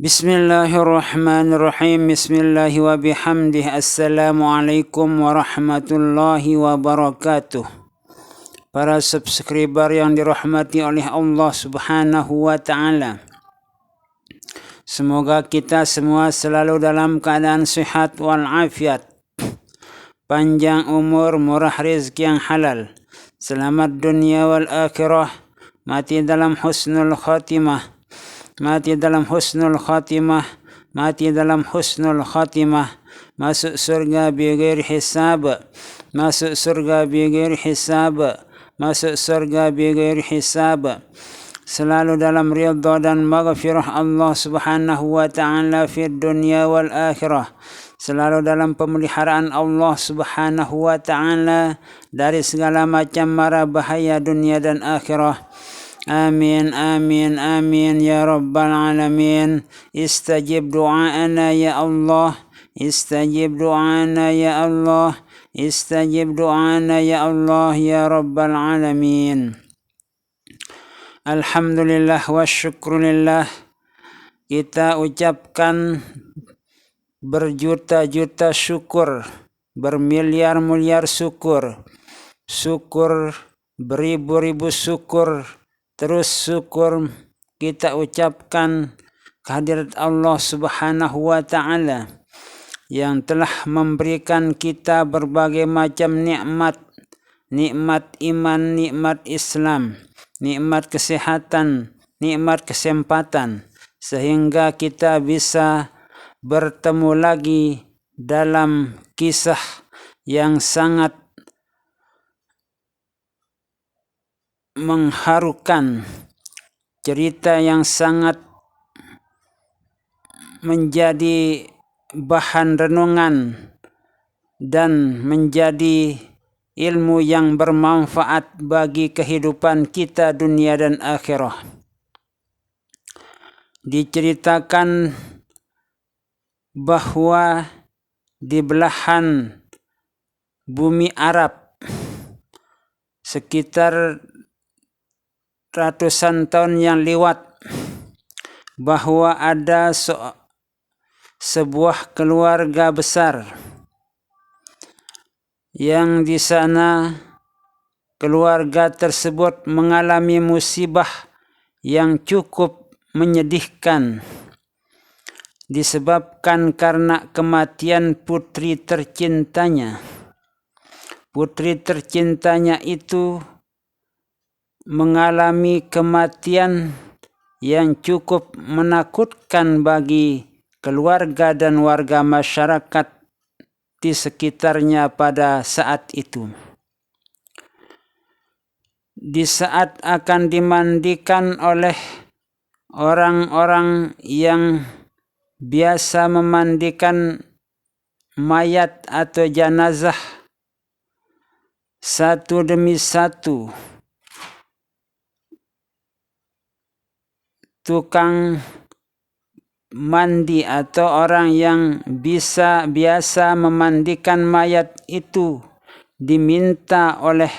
Bismillahirrahmanirrahim. Bismillahi wa bihamdih. Assalamualaikum warahmatullahi wabarakatuh. Para subscriber yang dirahmati oleh Allah Subhanahu wa ta'ala, semoga kita semua selalu dalam keadaan sehat walafiat, panjang umur, murah rezeki yang halal, selamat dunia wal akhirah, mati dalam husnul khatimah, mati dalam husnul khatimah, mati dalam husnul khatimah, masuk surga bighairi hisab, masuk surga bighairi hisab, masuk surga bighairi hisab, selalu dalam ridha dan maghfirah Allah Subhanahu wa ta'ala fi dunia wal akhirah, selalu dalam pemeliharaan Allah Subhanahu wa ta'ala dari segala macam mara bahaya dunia dan akhirah. Amin, amin, amin ya rabbal alamin. Istajib du'ana ya Allah, istajib du'ana ya Allah, istajib du'ana ya Allah ya rabbal alamin. Alhamdulillah wa syukrulillah, kita ucapkan berjuta-juta syukur, bermiliar-miliar syukur, syukur beribu-ribu syukur, terus syukur kita ucapkan kehadirat Allah Subhanahu wa ta'ala yang telah memberikan kita berbagai macam nikmat, nikmat iman, nikmat Islam, nikmat kesehatan, nikmat kesempatan, sehingga kita bisa bertemu lagi dalam kisah yang sangat mengharukan, cerita yang sangat menjadi bahan renungan dan menjadi ilmu yang bermanfaat bagi kehidupan kita dunia dan akhirah. Diceritakan bahwa di belahan bumi Arab sekitar ratusan tahun yang lewat, bahwa ada sebuah keluarga besar yang di sana keluarga tersebut mengalami musibah yang cukup menyedihkan disebabkan karena kematian putri tercintanya. Putri tercintanya itu mengalami kematian yang cukup menakutkan bagi keluarga dan warga masyarakat di sekitarnya pada saat itu. Di saat akan dimandikan oleh orang-orang yang biasa memandikan mayat atau jenazah satu demi satu, tukang mandi atau orang yang biasa memandikan mayat itu diminta oleh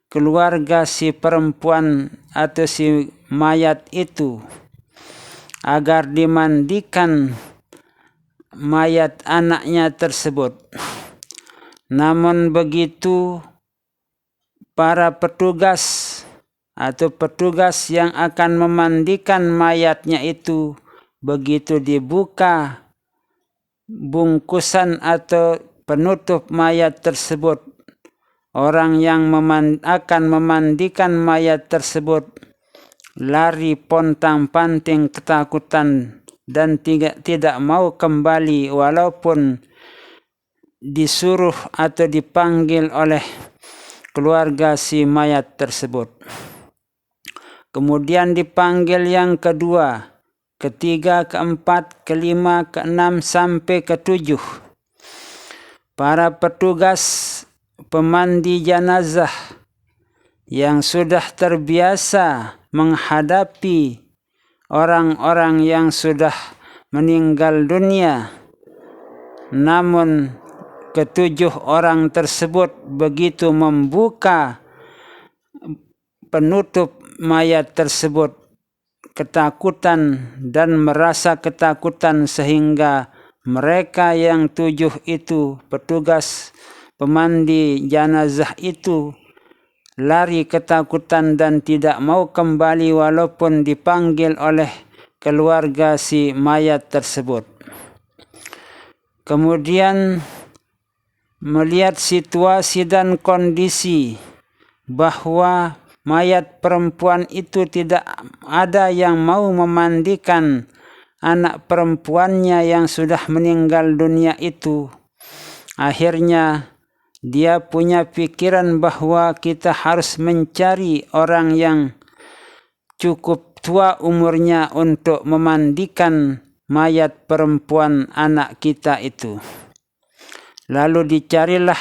keluarga si perempuan atau si mayat itu agar dimandikan mayat anaknya tersebut. Namun begitu, para petugas atau petugas yang akan memandikan mayatnya itu, begitu dibuka bungkusan atau penutup mayat tersebut, orang yang akan memandikan mayat tersebut lari pontang-panting ketakutan dan tidak mau kembali walaupun disuruh atau dipanggil oleh keluarga si mayat tersebut. Kemudian dipanggil yang kedua, ketiga, keempat, kelima, keenam, sampai ketujuh. Para petugas pemandi jenazah yang sudah terbiasa menghadapi orang-orang yang sudah meninggal dunia, namun ketujuh orang tersebut begitu membuka penutup mayat tersebut, ketakutan dan merasa ketakutan sehingga mereka yang 7 itu, petugas pemandi jenazah itu, lari ketakutan dan tidak mau kembali walaupun dipanggil oleh keluarga si mayat tersebut. Kemudian melihat situasi dan kondisi bahwa mayat perempuan itu tidak ada yang mau memandikan anak perempuannya yang sudah meninggal dunia itu. Akhirnya dia punya pikiran bahwa kita harus mencari orang yang cukup tua umurnya untuk memandikan mayat perempuan anak kita itu. Lalu dicarilah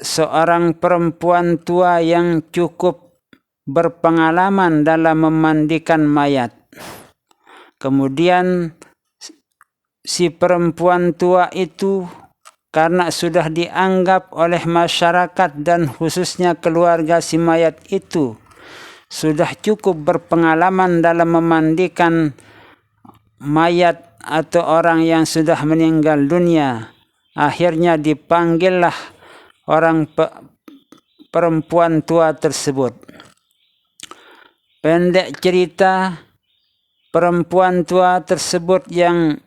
seorang perempuan tua yang cukup berpengalaman dalam memandikan mayat. Kemudian si perempuan tua itu karena sudah dianggap oleh masyarakat dan khususnya keluarga si mayat itu sudah cukup berpengalaman dalam memandikan mayat atau orang yang sudah meninggal dunia. Akhirnya dipanggillah orang perempuan tua tersebut. Pendek cerita, perempuan tua tersebut yang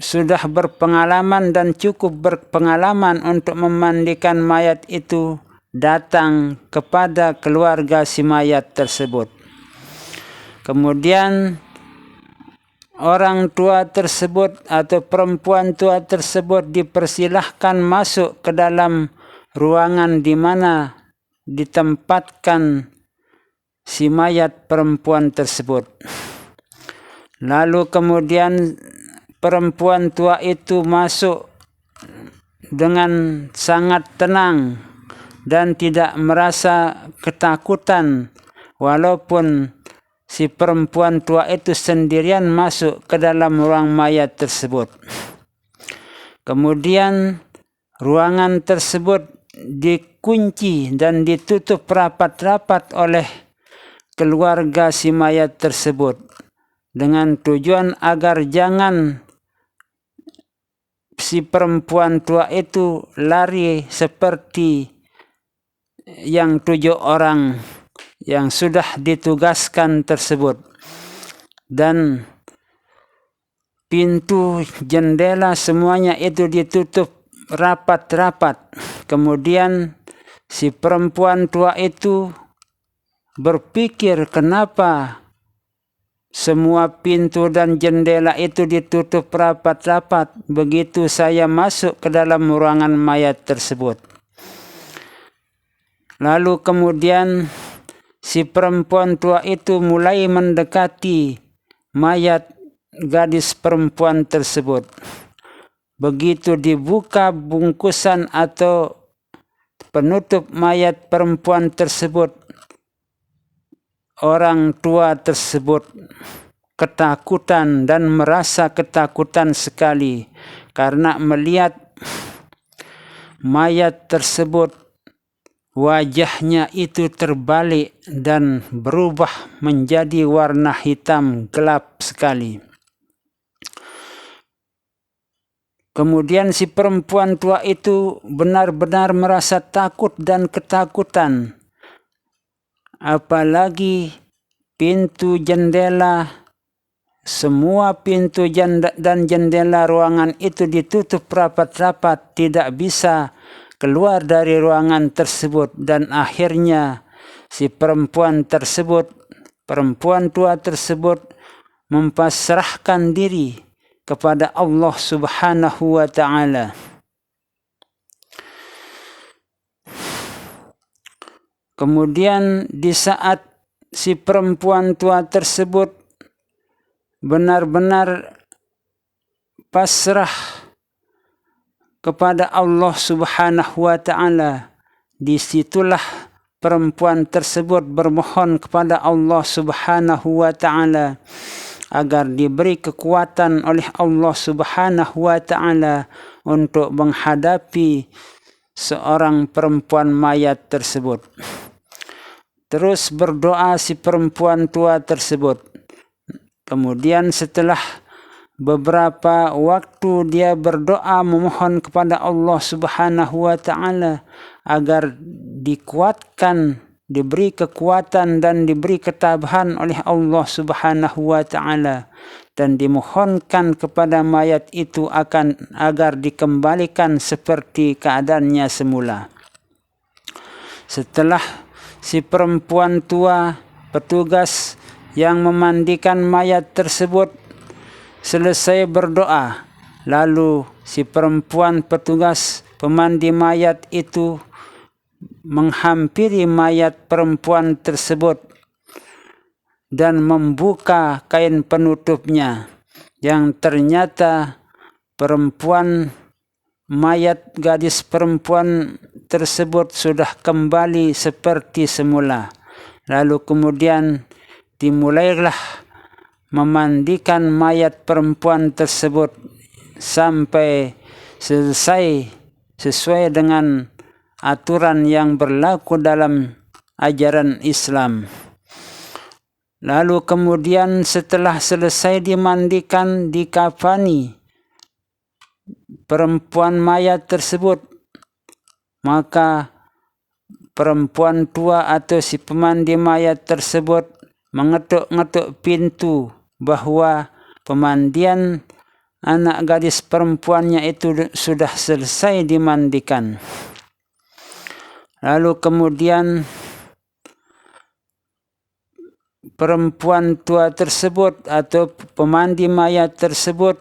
sudah berpengalaman dan cukup berpengalaman untuk memandikan mayat itu datang kepada keluarga si mayat tersebut. Kemudian orang tua tersebut atau perempuan tua tersebut dipersilahkan masuk ke dalam ruangan di mana ditempatkan si mayat perempuan tersebut. Lalu kemudian perempuan tua itu masuk dengan sangat tenang dan tidak merasa ketakutan walaupun si perempuan tua itu sendirian masuk ke dalam ruang mayat tersebut. Kemudian ruangan tersebut dikunci dan ditutup rapat-rapat oleh keluarga si mayat tersebut dengan tujuan agar jangan si perempuan tua itu lari seperti yang 7 orang yang sudah ditugaskan tersebut. Dan pintu, jendela semuanya itu ditutup rapat-rapat. Kemudian si perempuan tua itu berpikir kenapa semua pintu dan jendela itu ditutup rapat-rapat begitu saya masuk ke dalam ruangan mayat tersebut. Lalu kemudian si perempuan tua itu mulai mendekati mayat gadis perempuan tersebut. Begitu dibuka bungkusan atau penutup mayat perempuan tersebut, orang tua tersebut ketakutan dan merasa ketakutan sekali karena melihat mayat tersebut wajahnya itu terbalik dan berubah menjadi warna hitam gelap sekali. Kemudian si perempuan tua itu benar-benar merasa takut dan ketakutan. Apalagi pintu jendela, semua pintu dan jendela ruangan itu ditutup rapat-rapat, tidak bisa keluar dari ruangan tersebut. Dan akhirnya si perempuan tua tersebut mempasrahkan diri kepada Allah Subhanahu wa ta'ala. Kemudian di saat si perempuan tua tersebut benar-benar pasrah kepada Allah Subhanahu wa ta'ala, disitulah perempuan tersebut bermohon kepada Allah Subhanahu wa ta'ala agar diberi kekuatan oleh Allah Subhanahu wa ta'ala untuk menghadapi seorang perempuan mayat tersebut. Terus berdoa si perempuan tua tersebut. Kemudian setelah beberapa waktu dia berdoa memohon kepada Allah Subhanahu wa taala agar dikuatkan, diberi kekuatan dan diberi ketabahan oleh Allah Subhanahu wa taala, dan dimohonkan kepada mayat itu agar dikembalikan seperti keadaannya semula. Setelah si perempuan tua, petugas yang memandikan mayat tersebut selesai berdoa, lalu si perempuan petugas pemandi mayat itu menghampiri mayat perempuan tersebut dan membuka kain penutupnya, yang ternyata mayat gadis perempuan tersebut sudah kembali seperti semula. Lalu kemudian dimulailah memandikan mayat perempuan tersebut sampai selesai sesuai dengan aturan yang berlaku dalam ajaran Islam. Lalu kemudian setelah selesai dimandikan, dikafani perempuan mayat tersebut, maka perempuan tua atau si pemandi mayat tersebut mengetuk-ngetuk pintu bahwa pemandian anak gadis perempuannya itu sudah selesai dimandikan. Lalu kemudian perempuan tua tersebut atau pemandi mayat tersebut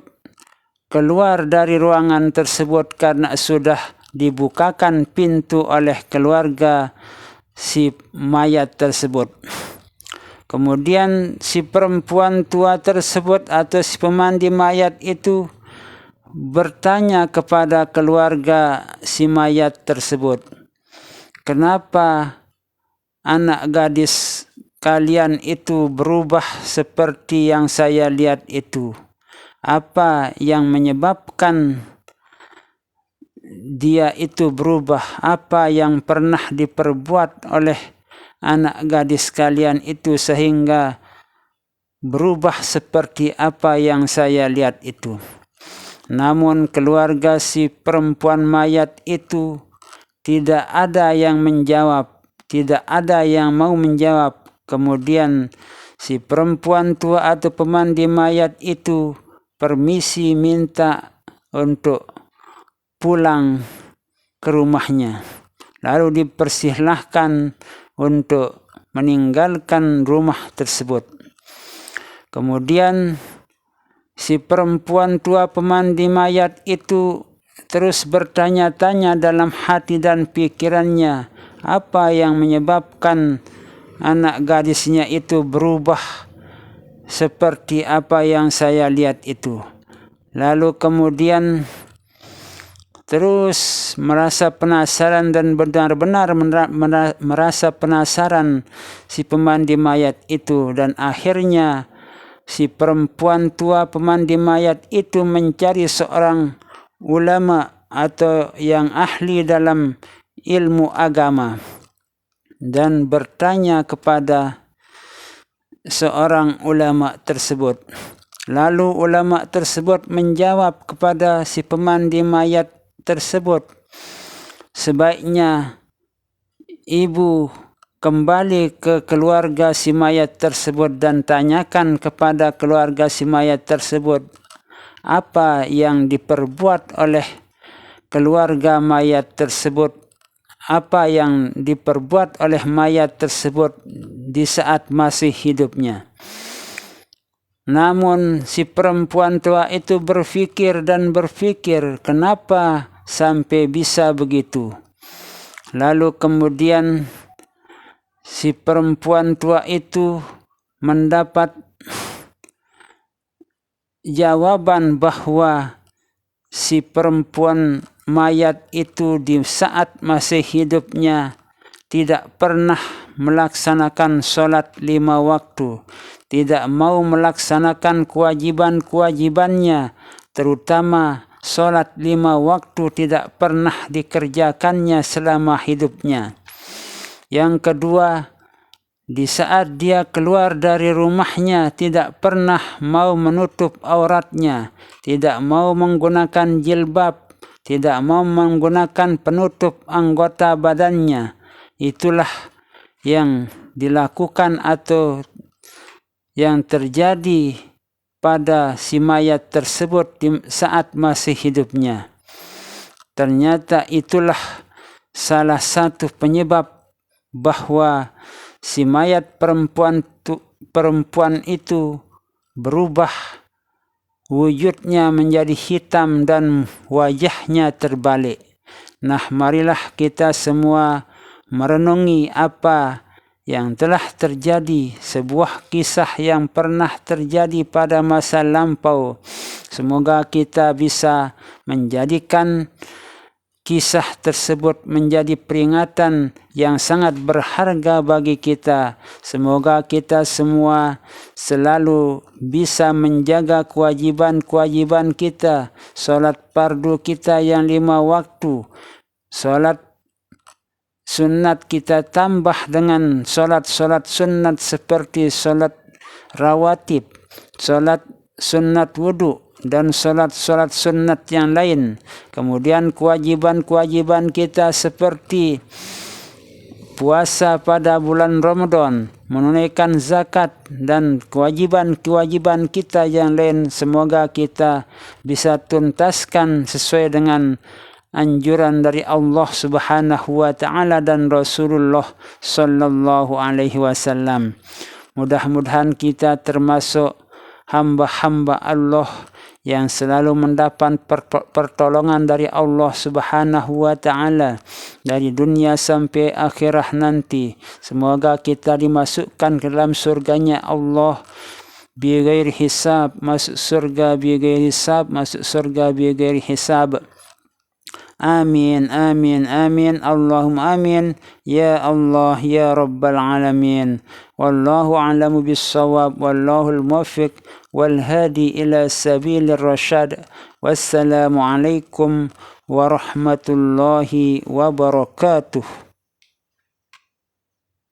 keluar dari ruangan tersebut karena sudah dibukakan pintu oleh keluarga si mayat tersebut. Kemudian si perempuan tua tersebut atau si pemandi mayat itu bertanya kepada keluarga si mayat tersebut, "Kenapa anak gadis kalian itu berubah seperti yang saya lihat itu? Apa yang menyebabkan dia itu berubah? Apa yang pernah diperbuat oleh anak gadis kalian itu sehingga berubah seperti apa yang saya lihat itu?" Namun keluarga si perempuan mayat itu tidak ada yang menjawab, tidak ada yang mau menjawab. Kemudian si perempuan tua atau pemandi mayat itu permisi minta untuk pulang ke rumahnya. Lalu dipersilahkan untuk meninggalkan rumah tersebut. Kemudian si perempuan tua pemandi mayat itu terus bertanya-tanya dalam hati dan pikirannya, apa yang menyebabkan anak gadisnya itu berubah seperti apa yang saya lihat itu. Lalu kemudian terus merasa penasaran dan benar-benar merasa penasaran si pemandi mayat itu, dan akhirnya si perempuan tua pemandi mayat itu mencari seorang ulama atau yang ahli dalam ilmu agama dan bertanya kepada seorang ulama tersebut. Lalu ulama tersebut menjawab kepada si pemandi mayat tersebut, sebaiknya ibu kembali ke keluarga si mayat tersebut dan tanyakan kepada keluarga si mayat tersebut apa yang diperbuat oleh keluarga mayat tersebut, apa yang diperbuat oleh mayat tersebut di saat masih hidupnya. Namun si perempuan tua itu berpikir dan berpikir, kenapa sampai bisa begitu? Lalu kemudian si perempuan tua itu mendapat jawaban bahwa si perempuan mayat itu di saat masih hidupnya tidak pernah melaksanakan sholat 5 waktu, tidak mau melaksanakan kewajiban-kewajibannya, terutama sholat 5 waktu tidak pernah dikerjakannya selama hidupnya. Yang kedua, Di saat dia keluar dari rumahnya tidak pernah mau menutup auratnya, tidak mau menggunakan jilbab, tidak mau menggunakan penutup anggota badannya. Itulah yang dilakukan atau yang terjadi pada si mayat tersebut di saat masih hidupnya. Ternyata itulah salah satu penyebab bahwa si mayat perempuan itu berubah wujudnya menjadi hitam dan wajahnya terbalik. Nah, marilah kita semua merenungi apa yang telah terjadi, sebuah kisah yang pernah terjadi pada masa lampau. Semoga kita bisa menjadikan kisah tersebut menjadi peringatan yang sangat berharga bagi kita. Semoga kita semua selalu bisa menjaga kewajiban-kewajiban kita, solat fardu kita yang 5 waktu, solat sunat kita tambah dengan solat-solat sunat seperti solat rawatib, solat sunat wudu, dan solat-solat sunat yang lain. Kemudian kewajiban-kewajiban kita seperti puasa pada bulan Ramadan, menunaikan zakat, dan kewajiban-kewajiban kita yang lain. Semoga kita bisa tuntaskan sesuai dengan anjuran dari Allah Subhanahu wa taala dan Rasulullah sallallahu alaihi wasallam. Mudah-mudahan kita termasuk hamba-hamba Allah yang selalu mendapat pertolongan dari Allah Subhanahu wa taala dari dunia sampai akhirat nanti. Semoga kita dimasukkan ke dalam surganya Allah bighairi hisab, masuk surga bighairi hisab, masuk surga bighairi hisab. Amin, amin, amin, Allahumma amin, ya Allah, ya Rabbal Alamin. Wallahu a'lamu bis-shawab, wallahu al-muwaffiq, wal hadi ila sabilir rasyad. Wassalamu alaikum warahmatullahi wabarakatuh.